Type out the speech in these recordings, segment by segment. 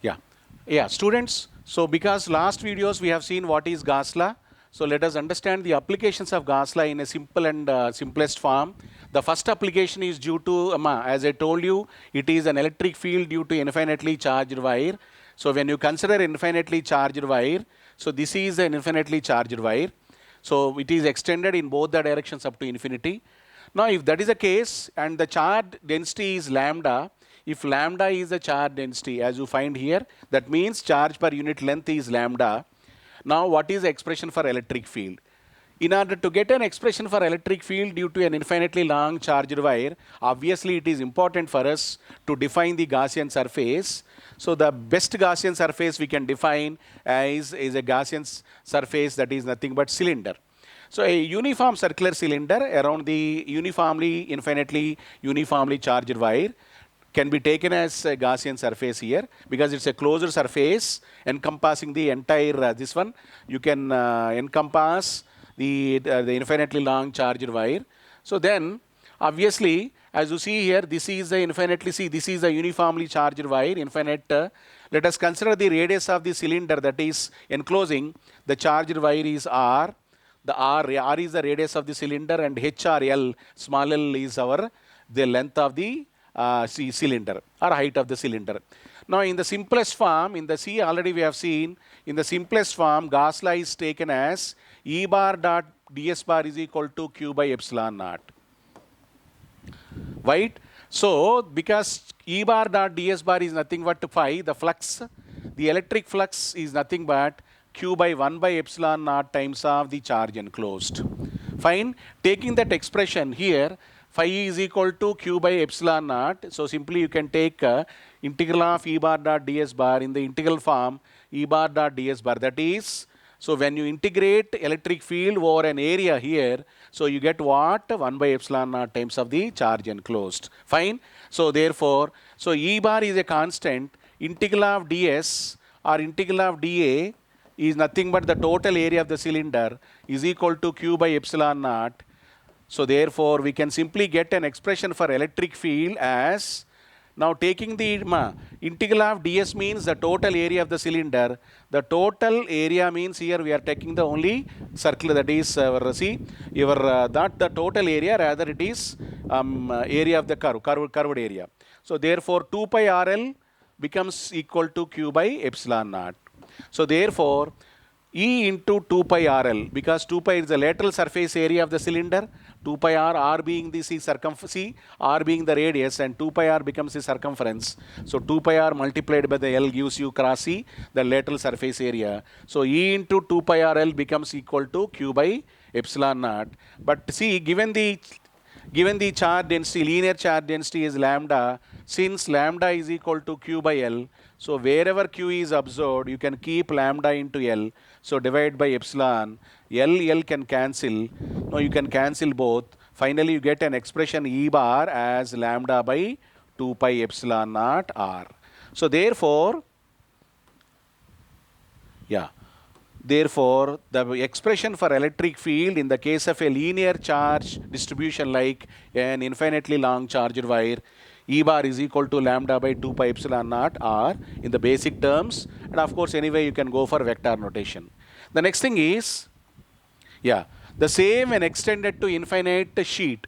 Yeah. Yeah, students. So because last videos we have seen what is Gauss law. So let us understand the applications of Gauss law in a simple and simplest form. The first application is due to, as I told you, it is an electric field due to infinitely charged wire. So when you consider infinitely charged wire, so this is an infinitely charged wire. So it is extended in both the directions up to infinity. Now, if that is the case and the charge density is lambda, if lambda is the charge density as you find here, that means charge per unit length is lambda. Now, what is the expression for electric field? In order to get an expression for electric field due to an infinitely long charged wire, obviously it is important for us to define the Gaussian surface. So the best Gaussian surface we can define is a Gaussian surface that is nothing but cylinder. So a uniform circular cylinder around the infinitely uniformly charged wire can be taken as a Gaussian surface here because it's a closed surface encompassing the entire this one. You can encompass the infinitely long charged wire. So then obviously as you see here, this is the this is a uniformly charged wire, infinite. Let us consider the radius of the cylinder that is enclosing the charged wire is R. The R is the radius of the cylinder and H or L, small l is the length of the cylinder or height of the cylinder. Now in the simplest form, in the C already we have seen, in the simplest form, Gauss law is taken as E bar dot ds bar is equal to Q by epsilon naught. Right? So because E bar dot ds bar is nothing but phi, the flux, the electric flux is nothing but Q by 1 by epsilon naught times of the charge enclosed. Fine. Taking that expression here, phi is equal to Q by epsilon naught. So simply you can take integral of E bar dot ds bar in the integral form E bar dot ds bar. That is, so when you integrate electric field over an area here, so you get what? 1 by epsilon naught times of the charge enclosed. Fine. So therefore, so E bar is a constant. Integral of ds or integral of dA is nothing but the total area of the cylinder is equal to Q by epsilon naught. So therefore, we can simply get an expression for electric field as, now taking the integral of ds means the total area of the cylinder. The total area means here we are taking the only circle, that is not the total area, rather it is area of the curved area. So therefore 2 pi RL becomes equal to Q by epsilon naught. So therefore, E into 2 pi RL, because 2 pi is the lateral surface area of the cylinder, 2 pi R being the circumference, R being the radius, and 2 pi R becomes the circumference. So 2 pi R multiplied by the L gives you cross C, the lateral surface area. So E into 2 pi RL becomes equal to Q by epsilon naught. But see, given the charge density, linear charge density is lambda, since lambda is equal to Q by L, so wherever Q is observed, you can keep lambda into L. So divide by epsilon, L can cancel. No, you can cancel both. Finally, you get an expression E bar as lambda by 2 pi epsilon naught R. So therefore, yeah. Therefore, the expression for electric field in the case of a linear charge distribution like an infinitely long charged wire, E bar is equal to lambda by 2 pi epsilon naught R in the basic terms. And of course, anyway, you can go for vector notation. The next thing is, the same when extended to infinite sheet.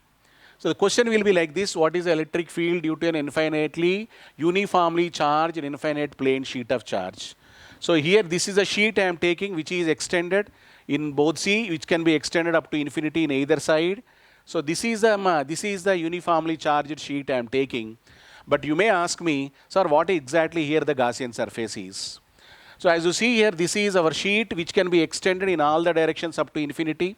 So the question will be like this: what is the electric field due to an infinitely uniformly charged infinite plane sheet of charge? So here this is a sheet I am taking which is extended in both C, which can be extended up to infinity in either side. So this is the uniformly charged sheet I am taking. But you may ask me, sir, what exactly here the Gaussian surface is? So as you see here, this is our sheet which can be extended in all the directions up to infinity.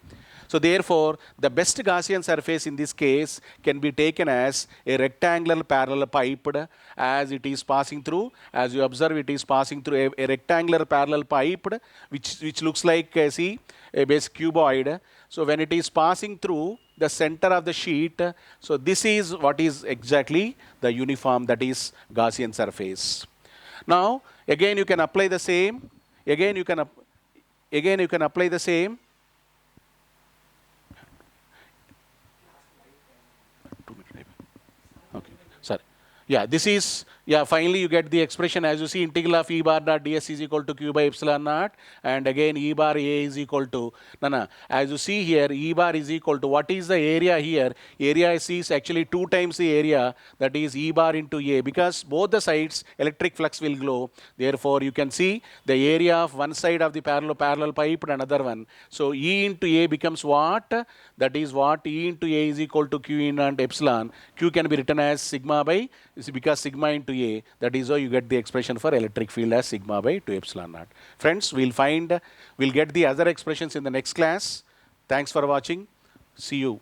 So therefore, the best Gaussian surface in this case can be taken as a rectangular parallel piped as it is passing through. As you observe, it is passing through a rectangular parallel piped, which looks like, see, a base cuboid. So when it is passing through the center of the sheet, so this is what is exactly the uniform, that is Gaussian surface. Now, again you can apply the same. Again you can apply the same. Okay, sorry. Yeah, this is Yeah, finally you get the expression as you see integral of E bar dot ds is equal to q by epsilon naught, and again E bar A is equal to, as you see here, E bar is equal to, what is the area here? Area is actually 2 times the area, that is E bar into A, because both the sides electric flux will glow. Therefore, you can see the area of one side of the parallel pipe and another one. So E into A becomes what? That is what? E into A is equal to Q in and epsilon. Q can be written as sigma by, because sigma into A, that is how you get the expression for electric field as sigma by 2 epsilon naught. Friends, we'll get the other expressions in the next class. Thanks for watching. See you.